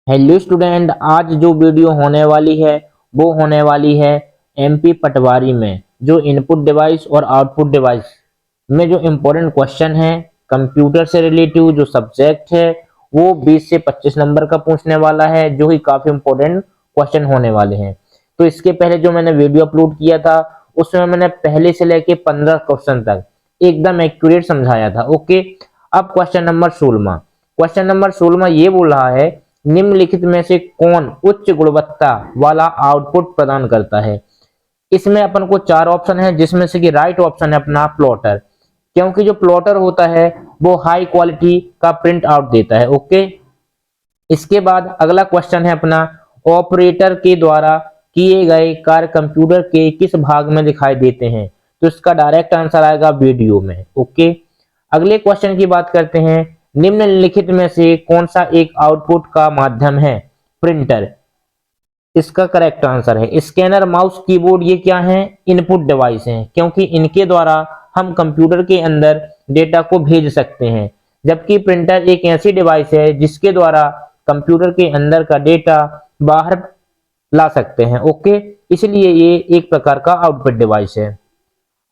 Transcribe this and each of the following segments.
Hello student, आज जो video होने वाली है वो होने वाली है एमपी पटवारी में जो इनपुट डिवाइस और आउटपुट डिवाइस में जो इम्पोर्टेंट क्वेश्चन है कंप्यूटर से रिलेटिव जो सब्जेक्ट है वो 20 से 25 नंबर का पूछने वाला है, जो ही काफी इम्पोर्टेंट क्वेश्चन होने वाले हैं। तो इसके पहले जो मैंने वीडियो अपलोड किया था उसमें मैंने पहले से लेके 15 क्वेश्चन तक एकदम एक्यूरेट समझाया था। ओके, अब क्वेश्चन नंबर 16 ये बोल रहा है, निम्नलिखित में से कौन उच्च गुणवत्ता वाला आउटपुट प्रदान करता है। इसमें अपन को चार ऑप्शन है, जिसमें से कि राइट ऑप्शन है अपना प्लॉटर, क्योंकि जो प्लॉटर होता है वो हाई क्वालिटी का प्रिंट आउट देता है। ओके, इसके बाद अगला क्वेश्चन है अपना, ऑपरेटर के द्वारा किए गए कार्य कंप्यूटर के किस भाग में दिखाई देते हैं। तो इसका डायरेक्ट आंसर आएगा वीडियो में। ओके, अगले क्वेश्चन की बात करते हैं, निम्नलिखित में से कौन सा एक आउटपुट का माध्यम है। प्रिंटर इसका करेक्ट आंसर है। स्कैनर, माउस, कीबोर्ड ये क्या है, इनपुट डिवाइस हैं, क्योंकि इनके द्वारा हम कंप्यूटर के अंदर डेटा को भेज सकते हैं, जबकि प्रिंटर एक ऐसी डिवाइस है जिसके द्वारा कंप्यूटर के अंदर का डेटा बाहर ला सकते हैं। ओके, इसलिए ये एक प्रकार का आउटपुट डिवाइस है।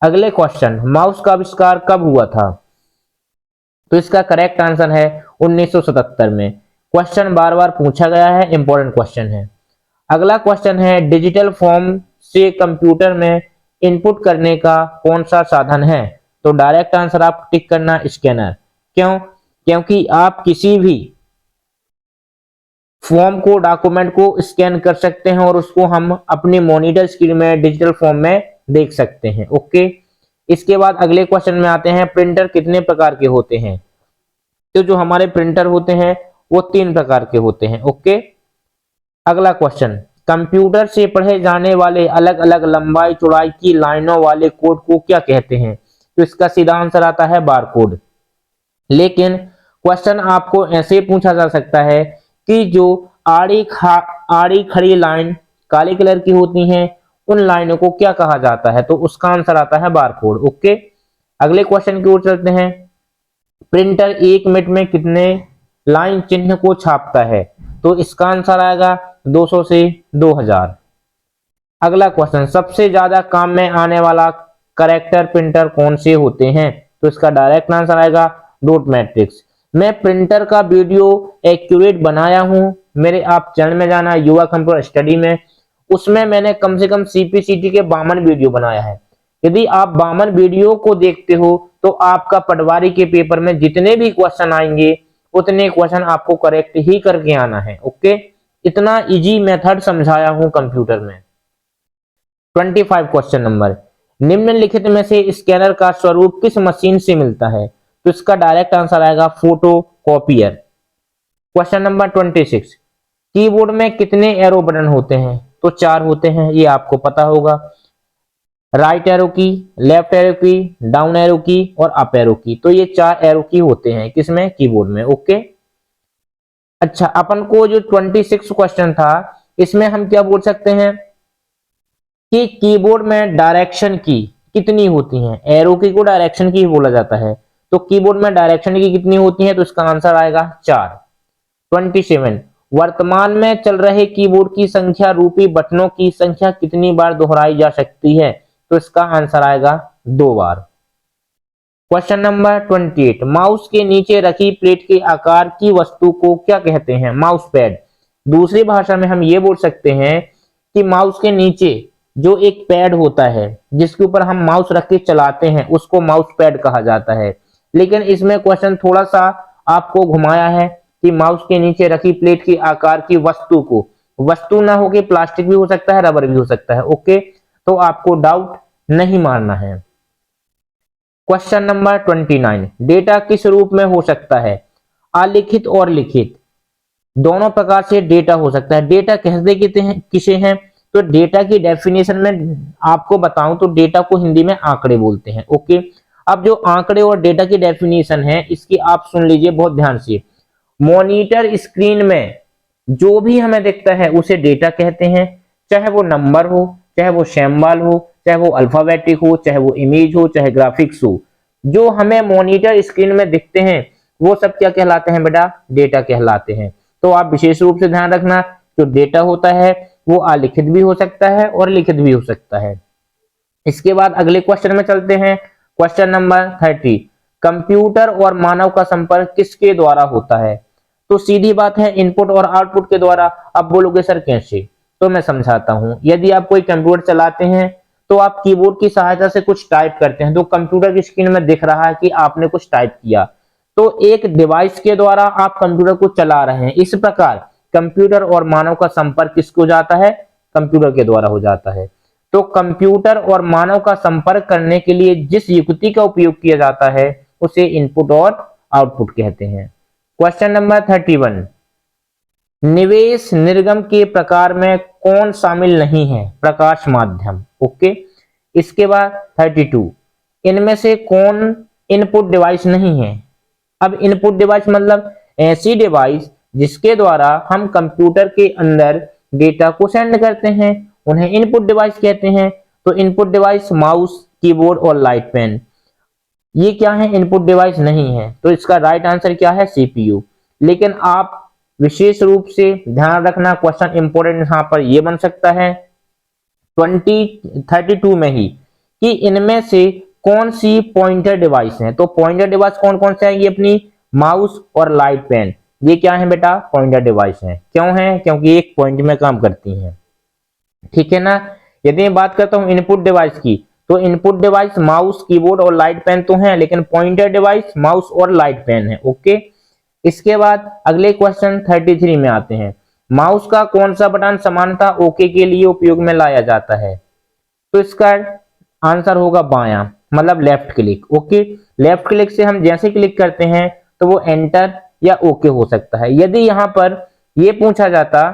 अगले क्वेश्चन, माउस का आविष्कार कब हुआ था। तो इसका करेक्ट आंसर है 1977 में। क्वेश्चन बार बार पूछा गया है, इंपॉर्टेंट क्वेश्चन है। अगला क्वेश्चन है, डिजिटल फॉर्म से कंप्यूटर में इनपुट करने का कौन सा साधन है। तो डायरेक्ट आंसर आप टिक करना स्कैनर। क्यों? क्योंकि आप किसी भी फॉर्म को, डॉक्यूमेंट को स्कैन कर सकते हैं और उसको हम अपनी मॉनिटर स्क्रीन में डिजिटल फॉर्म में देख सकते हैं। ओके, इसके बाद अगले क्वेश्चन में आते हैं, प्रिंटर कितने प्रकार के होते हैं। तो जो हमारे प्रिंटर होते हैं वो 3 प्रकार के होते हैं। ओके, अगला क्वेश्चन, कंप्यूटर से पढ़े जाने वाले अलग अलग लंबाई चौड़ाई की लाइनों वाले कोड को क्या कहते हैं। तो इसका सीधा आंसर आता है बार कोड। लेकिन क्वेश्चन आपको ऐसे पूछा जा सकता है कि जो आड़ी खड़ी लाइन काले कलर की होती हैं उन लाइनों को क्या कहा जाता है। तो उसका आंसर आता है बार कोड। ओके, अगले क्वेश्चन की ओर चलते हैं, प्रिंटर 1 मिनट में कितने लाइन चिन्ह को छापता है। तो इसका आंसर आएगा 200 से 2000। अगला क्वेश्चन, सबसे ज्यादा काम में आने वाला करेक्टर प्रिंटर कौन से होते हैं। तो इसका डायरेक्ट आंसर आएगा डॉट मैट्रिक्स। मैं प्रिंटर का वीडियो एक्यूरेट बनाया हूं, मेरे आप चैनल में जाना युवा कंप्यूटर स्टडी में, उसमें मैंने कम से कम सीपीसीटी के 52 वीडियो बनाया है। यदि आप 52 वीडियो को देखते हो तो आपका पटवारी के पेपर में जितने भी क्वेश्चन आएंगे उतने क्वेश्चन आपको करेक्ट ही करके आना है। ओके, इतना इजी मेथड समझाया हूं कंप्यूटर में। 25 क्वेश्चन नंबर, निम्नलिखित में से स्कैनर का स्वरूप किस मशीन से मिलता है। तो इसका डायरेक्ट आंसर आएगा photo copier. Question number 26, keyboard में कितने एरो बटन होते हैं। तो 4 होते हैं, ये आपको पता होगा। राइट एरो की, लेफ्ट एरो की, डाउन एरो की और अप एरो की। तो ये 4 एरो की होते हैं किसमें, कीबोर्ड में। ओके, अच्छा, अपन को जो 26 क्वेश्चन था इसमें हम क्या बोल सकते हैं कि कीबोर्ड में डायरेक्शन की कितनी होती हैं। एरो की को डायरेक्शन की बोला जाता है, तो कीबोर्ड में डायरेक्शन की कितनी होती है। तो इसका आंसर आएगा 4। 27, वर्तमान में चल रहे कीबोर्ड की संख्या रूपी बटनों की संख्या कितनी बार दोहराई जा सकती है। तो इसका आंसर आएगा 2 बार। क्वेश्चन नंबर 28, माउस के नीचे रखी प्लेट के आकार की वस्तु को क्या कहते हैं। Mouse pad. दूसरी भाषा में हम ये बोल सकते हैं कि माउस के नीचे जो एक पैड होता है जिसके ऊपर हम माउस रख के चलाते हैं उसको माउस पैड कहा जाता है। लेकिन इसमें क्वेश्चन थोड़ा सा आपको घुमाया है कि माउस के नीचे रखी प्लेट के आकार की वस्तु को, वस्तु ना हो के प्लास्टिक भी हो सकता है, रबर भी हो सकता है। ओके, तो आपको डाउट नहीं मारना है। क्वेश्चन नंबर 29, डेटा किस रूप में हो सकता है, अलिखित और लिखित दोनों प्रकार से डेटा हो सकता है। डेटा कहते किसे हैं। तो डेटा की डेफिनेशन में आपको बताऊं तो डेटा को हिंदी में आंकड़े बोलते हैं। ओके, अब जो आंकड़े और डेटा की डेफिनेशन है इसकी आप सुन लीजिए बहुत ध्यान से। मॉनिटर स्क्रीन में जो भी हमें दिखता है उसे डेटा कहते हैं, चाहे वो नंबर हो, चाहे वो सिंबल हो, चाहे वो अल्फाबेटिक हो, चाहे वो इमेज हो, चाहे ग्राफिक्स हो। जो हमें मॉनिटर स्क्रीन में दिखते हैं वो सब क्या कहलाते हैं बेटा, डेटा कहलाते हैं। तो आप विशेष रूप से ध्यान रखना, जो डेटा होता है वो अलिखित भी हो सकता है और लिखित भी हो सकता है। इसके बाद अगले क्वेश्चन में चलते हैं। क्वेश्चन नंबर 30, कंप्यूटर और मानव का संपर्क किसके द्वारा होता है? तो सीधी बात है, इनपुट और आउटपुट के द्वारा। आप बोलोगे सर कैसे? तो मैं समझाता हूं। यदि आप कोई कंप्यूटर चलाते हैं तो आप कीबोर्ड की सहायता से कुछ टाइप करते हैं, तो कंप्यूटर की स्क्रीन में दिख रहा है कि आपने कुछ टाइप किया, तो एक डिवाइस के द्वारा आप कंप्यूटर को चला रहे हैं। इस प्रकार कंप्यूटर और मानव का संपर्क किसको हो जाता है? कंप्यूटर के द्वारा हो जाता है। तो कंप्यूटर और मानव का संपर्क करने के लिए जिस युक्ति का उपयोग किया जाता है उसे इनपुट और आउटपुट कहते हैं। क्वेश्चन नंबर 31, निवेश निर्गम के प्रकार में कौन शामिल नहीं है? प्रकाश माध्यम। ओके। इसके बाद 32, इनमें से कौन इनपुट डिवाइस नहीं है? अब इनपुट डिवाइस मतलब ऐसी डिवाइस जिसके द्वारा हम कंप्यूटर के अंदर डेटा को सेंड करते हैं, उन्हें इनपुट डिवाइस कहते हैं। तो इनपुट डिवाइस माउस, कीबोर्ड और लाइट पेन, ये क्या है? इनपुट डिवाइस नहीं है। तो इसका राइट आंसर क्या है? सीपीयू। लेकिन आप विशेष रूप से ध्यान रखना, क्वेश्चन इंपोर्टेंट यहां पर यह बन सकता है 32 में ही कि इनमें से कौन सी पॉइंटर डिवाइस है। तो पॉइंटर डिवाइस कौन कौन से आएंगे? अपनी माउस और लाइट पेन, ये क्या है बेटा? पॉइंटर डिवाइस है। क्यों है? क्योंकि एक पॉइंट में काम करती हैं। ठीक है ना। यदि मैं बात करता हूं इनपुट डिवाइस की, तो इनपुट डिवाइस माउस, कीबोर्ड और लाइट पेन तो हैं, लेकिन पॉइंटर डिवाइस माउस और लाइट पेन है। ओके। इसके बाद अगले क्वेश्चन 33 में आते हैं। माउस का कौन सा बटन सामान्यतः ओके के लिए उपयोग में लाया जाता है? तो इसका आंसर होगा बायां, मतलब left click. Okay. Left click से हम जैसे क्लिक करते हैं तो वो एंटर या ओके हो सकता है। यदि यहां पर यह पूछा जाता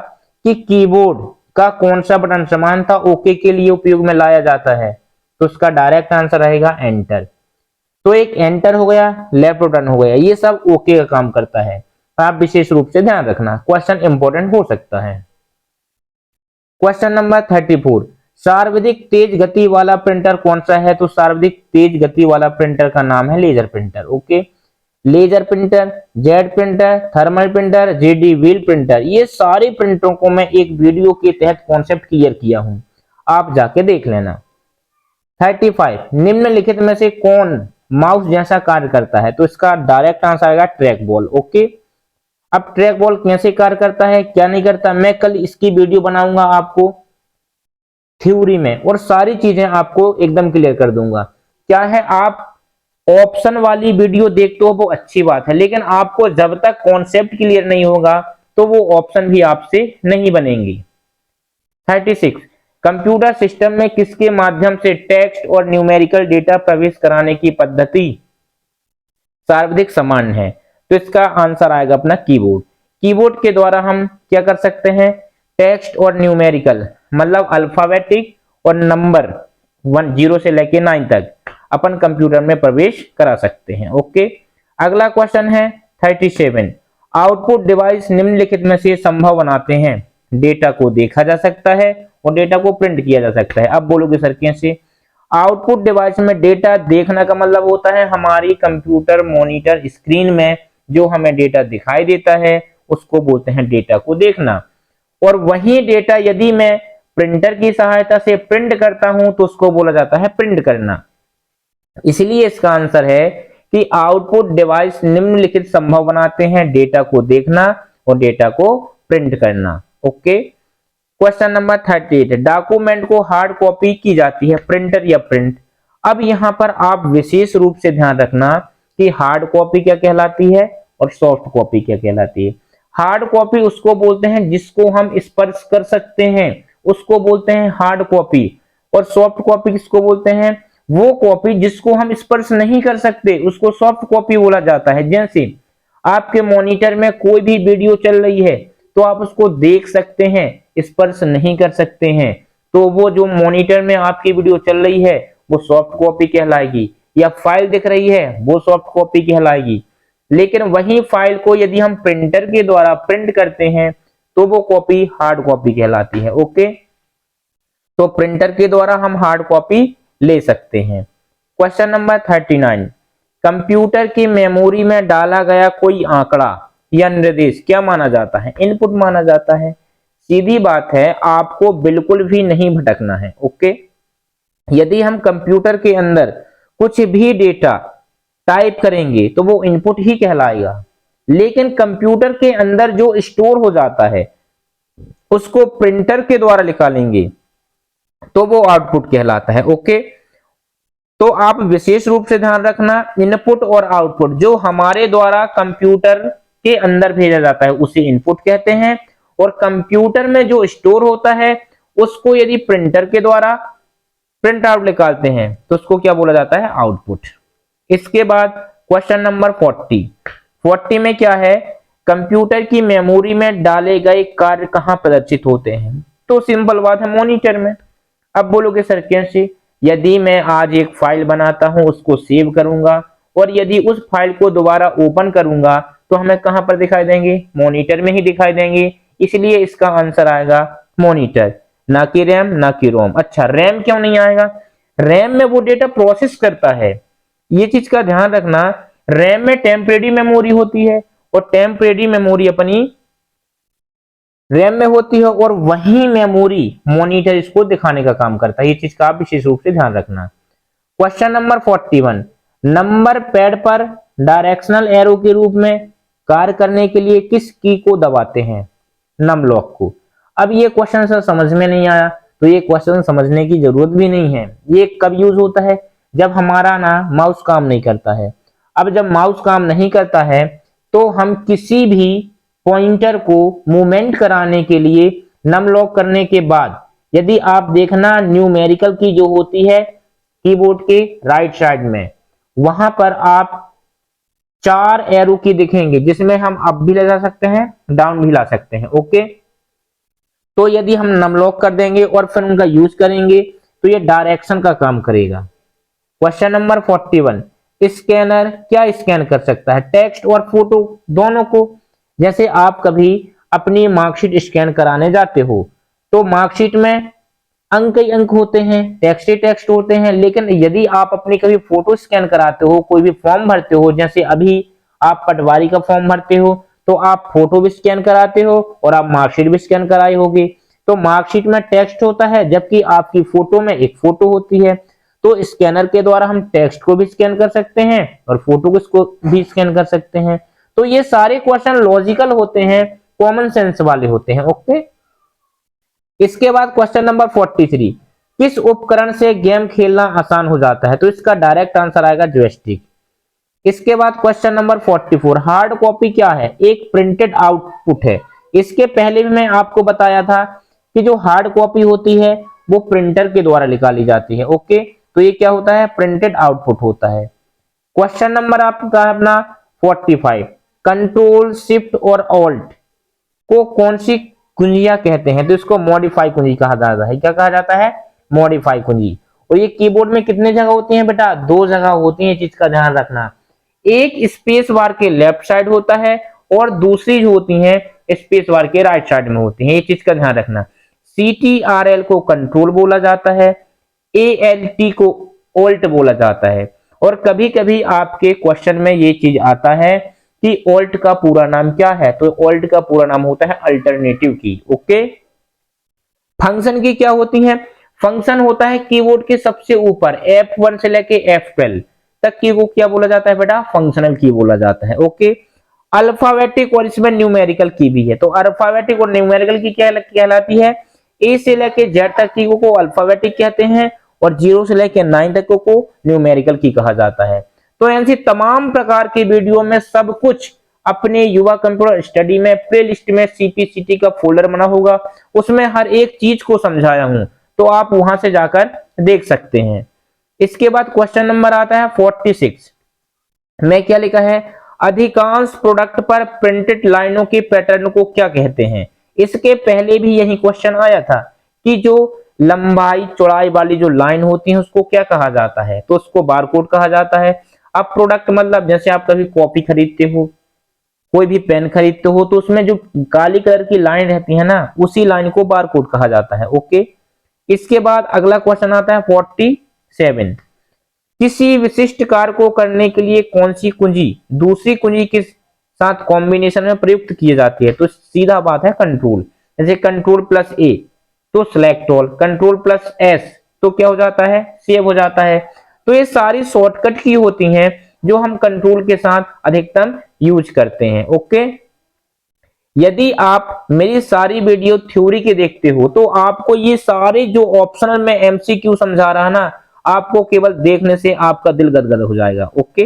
कि कीबोर्ड का कौन सा बटन सामान्यतः ओके के लिए उपयोग में लाया जाता है, तो इसका डायरेक्ट आंसर रहेगा एंटर। तो एक एंटर हो गया, लेफ्ट बटन हो गया, ये सब ओके का काम करता है। आप विशेष रूप से ध्यान रखना, क्वेश्चन इंपॉर्टेंट हो सकता है। क्वेश्चन नंबर 34, सर्वाधिक तेज गति वाला प्रिंटर कौन सा है? तो सर्वाधिक तेज गति वाला प्रिंटर का नाम है laser printer. Okay. Laser printer, jet printer, thermal printer, जेडी व्हील प्रिंटर, ये सारे प्रिंटरों को मैं एक वीडियो के तहत कॉन्सेप्ट क्लियर किया हूं, आप जाके देख लेना। 35, निम्नलिखित में से कौन माउस जैसा कार्य करता है? तो इसका डायरेक्ट आंसर आएगा ट्रैक बॉल। ओके। अब ट्रैक बॉल कैसे कार्य करता है, क्या नहीं करता, मैं कल इसकी वीडियो बनाऊंगा आपको थ्योरी में, और सारी चीजें आपको एकदम क्लियर कर दूंगा। क्या है, आप ऑप्शन वाली वीडियो देखते हो वो अच्छी बात है, लेकिन आपको जब तक कॉन्सेप्ट क्लियर नहीं होगा तो वो ऑप्शन भी आपसे नहीं बनेंगी। 36, कंप्यूटर सिस्टम में किसके माध्यम से टेक्स्ट और न्यूमेरिकल डेटा प्रवेश कराने की पद्धति सर्वाधिक समान है? तो इसका आंसर आएगा अपना कीबोर्ड। कीबोर्ड के द्वारा हम क्या कर सकते हैं? टेक्स्ट और न्यूमेरिकल मतलब अल्फाबेटिक और नंबर 0 से लेके 9 तक अपन कंप्यूटर में प्रवेश करा सकते हैं। ओके। अगला क्वेश्चन है 37, आउटपुट डिवाइस निम्नलिखित में से संभव बनाते हैं? डेटा को देखा जा सकता है और डेटा को प्रिंट किया जा सकता है। अब बोलोगे सर कैसे? आउटपुट डिवाइस में डेटा देखना का मतलब होता है हमारी कंप्यूटर मॉनिटर स्क्रीन में जो हमें डेटा दिखाई देता है उसको बोलते हैं डेटा को देखना। और वही डेटा यदि मैं प्रिंटर की सहायता से प्रिंट करता हूं तो उसको बोला जाता है प्रिंट करना। इसलिए इसका आंसर है कि आउटपुट डिवाइस निम्नलिखित संभव बनाते हैं? डेटा को देखना और डेटा को प्रिंट करना। ओके। क्वेश्चन नंबर 38, डॉक्यूमेंट को हार्ड कॉपी की जाती है प्रिंटर या प्रिंट? अब यहां पर आप विशेष रूप से ध्यान रखना कि हार्ड कॉपी क्या कहलाती है और सॉफ्ट कॉपी क्या कहलाती है। हार्ड कॉपी उसको बोलते हैं जिसको हम स्पर्श कर सकते हैं, उसको बोलते हैं हार्ड कॉपी। और सॉफ्ट कॉपी किसको बोलते हैं? वो कॉपी जिसको हम स्पर्श नहीं कर सकते उसको सॉफ्ट कॉपी बोला जाता है। जैसे आपके मॉनिटर में कोई भी वीडियो चल रही है तो आप उसको देख सकते हैं, स्पर्श नहीं कर सकते हैं, तो वो जो मॉनिटर में आपकी वीडियो चल रही है वो सॉफ्ट कॉपी कहलाएगी। या फाइल दिख रही है वो सॉफ्ट कॉपी कहलाएगी। लेकिन वही फाइल को यदि हम प्रिंटर के द्वारा प्रिंट करते हैं तो वो कॉपी हार्ड कॉपी कहलाती है। ओके। तो प्रिंटर के द्वारा हम हार्ड कॉपी ले सकते हैं। क्वेश्चन नंबर 39, कंप्यूटर की मेमोरी में डाला गया कोई आंकड़ा या निर्देश क्या माना जाता है? इनपुट माना जाता है। सीधी बात है, आपको बिल्कुल भी नहीं भटकना है। ओके, यदि हम कंप्यूटर के अंदर कुछ भी डेटा टाइप करेंगे तो वो इनपुट ही कहलाएगा, लेकिन कंप्यूटर के अंदर जो स्टोर हो जाता है उसको प्रिंटर के द्वारा निकालेंगे तो वो आउटपुट कहलाता है। ओके, तो आप विशेष रूप से ध्यान रखना, इनपुट और आउटपुट जो हमारे द्वारा कंप्यूटर के अंदर भेजा जाता है उसे इनपुट कहते हैं, और कंप्यूटर में जो स्टोर होता है उसको यदि प्रिंटर के द्वारा प्रिंट आउट निकालते हैं तो उसको क्या बोला जाता है? आउटपुट। इसके बाद क्वेश्चन नंबर 40 में क्या है? कंप्यूटर की मेमोरी में डाले गए कार्य कहां प्रदर्शित होते हैं? तो सिंपल बात है, मॉनिटर में। अब बोलोगे सर कैसे? यदि मैं आज एक फाइल बनाता हूं, उसको सेव करूंगा, और यदि उस फाइल को दोबारा ओपन करूंगा तो हमें कहां पर दिखाई देंगे? मॉनिटर में ही दिखाई देंगे, इसलिए इसका आंसर आएगा मॉनिटर, ना कि रैम ना कि रोम। अच्छा, रैम क्यों नहीं आएगा? रैम में वो डेटा प्रोसेस करता है, ये चीज का ध्यान रखना। रैम में टेम्परेरी मेमोरी होती है और टेम्परेरी मेमोरी अपनी रैम में होती है, और वही मेमोरी मॉनिटर इसको दिखाने का काम करता है। ये चीज का आप विशेष रूप से ध्यान रखना। क्वेश्चन नंबर 41, नंबर पैड पर डायरेक्शनल एरो के रूप में कार्य करने के लिए किस की को दबाते हैं? नम लॉक को। अब ये क्वेश्चन सर समझ में नहीं आया, तो ये क्वेश्चन समझने की जरूरत भी नहीं है। ये कब यूज होता है? जब हमारा ना माउस काम नहीं करता है। अब जब माउस काम नहीं करता है तो हम किसी भी पॉइंटर को मूवमेंट कराने के लिए नम लॉक करने के बाद, यदि आप देखना न्यूमेरिकल की जो होती है कीबोर्ड के राइट साइड में, वहां पर आप 4 एरो की दिखेंगे, जिसमें हम अप भी ले जा सकते हैं, डाउन भी ला सकते हैं। ओके, तो यदि हम नम लॉक कर देंगे और फिर उनका यूज करेंगे तो ये डायरेक्शन का काम करेगा। क्वेश्चन नंबर 41, स्कैनर क्या स्कैन कर सकता है? टेक्स्ट और फोटो दोनों को। जैसे आप कभी अपनी मार्कशीट स्कैन कराने जाते हो तो मार्कशीट में अंक ही अंक होते हैं, टेक्स्ट ही टेक्स्ट होते हैं, लेकिन यदि आप अपनी कभी फोटो स्कैन कराते हो, कोई भी फॉर्म भरते हो, जैसे अभी आप पटवारी का फॉर्म भरते हो तो आप फोटो भी स्कैन कराते हो और आप मार्कशीट भी स्कैन कराई होगी, तो मार्कशीट में टेक्स्ट होता है जबकि आपकी फोटो में एक फोटो होती है। तो स्कैनर के द्वारा हम टेक्स्ट को भी स्कैन कर सकते हैं और फोटो को भी स्कैन कर सकते हैं। तो ये सारे क्वेश्चन लॉजिकल होते हैं, कॉमन सेंस वाले होते हैं। ओके, इसके बाद क्वेश्चन नंबर 43, किस उपकरण से गेम खेलना आसान हो जाता है? तो इसका डायरेक्ट आंसर आएगा जॉयस्टिक। इसके बाद क्वेश्चन नंबर 44, हार्ड कॉपी क्या है? एक प्रिंटेड आउटपुट है। इसके पहले भी मैं आपको बताया था कि जो हार्ड कॉपी होती है वो प्रिंटर के द्वारा निकाली जाती है। ओके, तो ये क्या होता है? प्रिंटेड आउटपुट होता है। क्वेश्चन नंबर आपका अपना 45, कंट्रोल शिफ्ट और ऑल्ट को कौन सी कुंजियां कहते हैं? तो इसको मॉडिफाई कुंजी कहा जाता है। क्या कहा जाता है? मॉडिफाई कुंजी। और ये कीबोर्ड में कितने जगह होती हैं बेटा? 2 जगह होती हैं, चीज का ध्यान रखना। एक स्पेस बार के लेफ्ट साइड होता है और दूसरी जो होती है स्पेस बार के राइट साइड में होती है, ये चीज का ध्यान रखना। CTRL को कंट्रोल बोला जाता है, ALT को ऑल्ट बोला जाता है, और कभी कभी आपके क्वेश्चन में ये चीज आता है कि ऑल्ट का पूरा नाम क्या है? तो ऑल्ट का पूरा नाम होता है अल्टरनेटिव की। ओके, फंक्शन की क्या होती है? फंक्शन होता है कीबोर्ड के सबसे ऊपर F1 से लेके F12 तक की को क्या बोला जाता है बेटा? फंक्शनल की बोला जाता है। ओके, अल्फाबेटिक और इसमें न्यूमेरिकल की भी है। तो अल्फाबेटिक और न्यूमेरिकल की क्या कहलाती है? A से लेके Z तक की को अल्फाबेटिक कहते हैं और 0 से लेके 9 तक को न्यूमेरिकल की कहा जाता है। तो ऐसी तमाम प्रकार की वीडियो में सब कुछ अपने युवा कंप्यूटर स्टडी में प्लेलिस्ट में CPCT का फोल्डर बना होगा, उसमें हर एक चीज को समझाया हूं, तो आप वहां से जाकर देख सकते हैं। इसके बाद क्वेश्चन नंबर आता है 46 में क्या लिखा है? अधिकांश प्रोडक्ट पर प्रिंटेड लाइनों के पैटर्न को क्या कहते हैं? इसके पहले भी यही क्वेश्चन आया था कि जो लंबाई चौड़ाई वाली जो लाइन होती है उसको क्या कहा जाता है? तो उसको बारकोड कहा जाता है। अब प्रोडक्ट मतलब जैसे आप कभी कॉपी खरीदते हो, कोई भी पेन खरीदते हो, तो उसमें जो काली कलर की लाइन रहती है ना, उसी लाइन को बारकोड कहा जाता है। ओके, इसके बाद अगला क्वेश्चन आता है 47, किसी विशिष्ट कार्य को करने के लिए कौन सी कुंजी दूसरी कुंजी के साथ कॉम्बिनेशन में प्रयुक्त की जाती है। तो सीधा बात है कंट्रोल, जैसे कंट्रोल प्लस ए तो select all, control plus S तो क्या हो जाता है, सेव हो जाता है। तो ये सारी शॉर्टकट की होती हैं जो हम कंट्रोल के साथ अधिकतम यूज करते हैं। ओके, यदि आप मेरी सारी वीडियो थ्योरी के देखते हो तो आपको ये सारे जो ऑप्शनल में एमसीक्यू समझा रहा ना, आपको केवल देखने से आपका दिल गदगद हो जाएगा। ओके,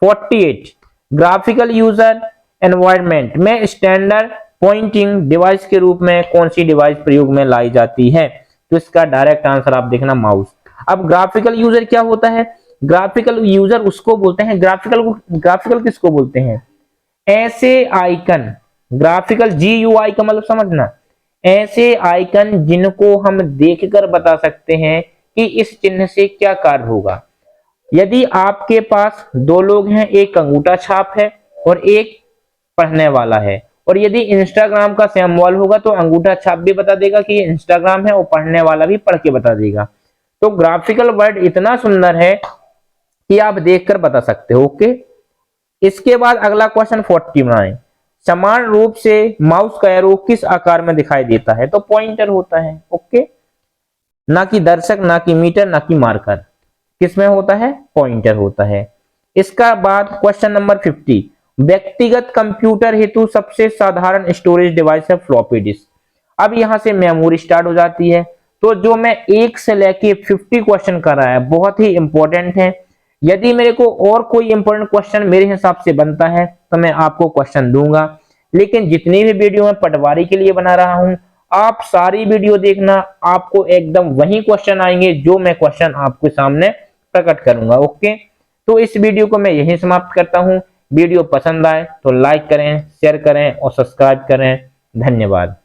48 ग्राफिकल यूजर एनवायरनमेंट में स्टैंडर्ड पॉइंटिंग डिवाइस के रूप में कौन सी डिवाइस प्रयोग में लाई जाती है? तो इसका डायरेक्ट आंसर आप देखना माउस। अब ग्राफिकल यूजर क्या होता है? ग्राफिकल यूजर उसको बोलते हैं, ग्राफिकल किसको बोलते हैं? ऐसे आइकन, ग्राफिकल GUI का मतलब समझना, ऐसे आइकन जिनको हम देखकर बता सकते हैं कि इस चिन्ह से क्या कार्य होगा। यदि आपके पास दो लोग हैं, एक अंगूठा छाप है और एक पढ़ने वाला है, और यदि इंस्टाग्राम का सिंबल होगा तो अंगूठा छाप भी बता देगा कि इंस्टाग्राम है और पढ़ने वाला भी पढ़ के बता देगा। तो ग्राफिकल वर्ड इतना सुंदर है कि आप देखकर बता सकते हो। ओके, इसके बाद अगला क्वेश्चन 40 बनाएं। समान रूप से माउस का एरो किस आकार में दिखाई देता है? तो पॉइंटर होता है। ओके, ना कि दर्शक, ना कि मीटर, ना कि मार्कर, किसमें होता है? पॉइंटर होता है। इसका बाद क्वेश्चन नंबर 50, व्यक्तिगत कंप्यूटर हेतु सबसे साधारण स्टोरेज डिवाइस है फ्लॉपी डिस्क। अब यहां से मेमोरी स्टार्ट हो जाती है। तो जो मैं 1 से लेके 50 क्वेश्चन कर रहा है बहुत ही इंपॉर्टेंट है। यदि मेरे को और कोई इंपॉर्टेंट क्वेश्चन मेरे हिसाब से बनता है तो मैं आपको क्वेश्चन दूंगा, लेकिन जितनी भी वीडियो मैं पटवारी के लिए बना रहा हूं, आप सारी वीडियो देखना, आपको एकदम वही क्वेश्चन आएंगे जो मैं क्वेश्चन आपके सामने प्रकट करूंगा। ओके, तो इस वीडियो को मैं यहीं समाप्त करता हूं। वीडियो पसंद आए तो लाइक करें, शेयर करें और सब्सक्राइब करें। धन्यवाद।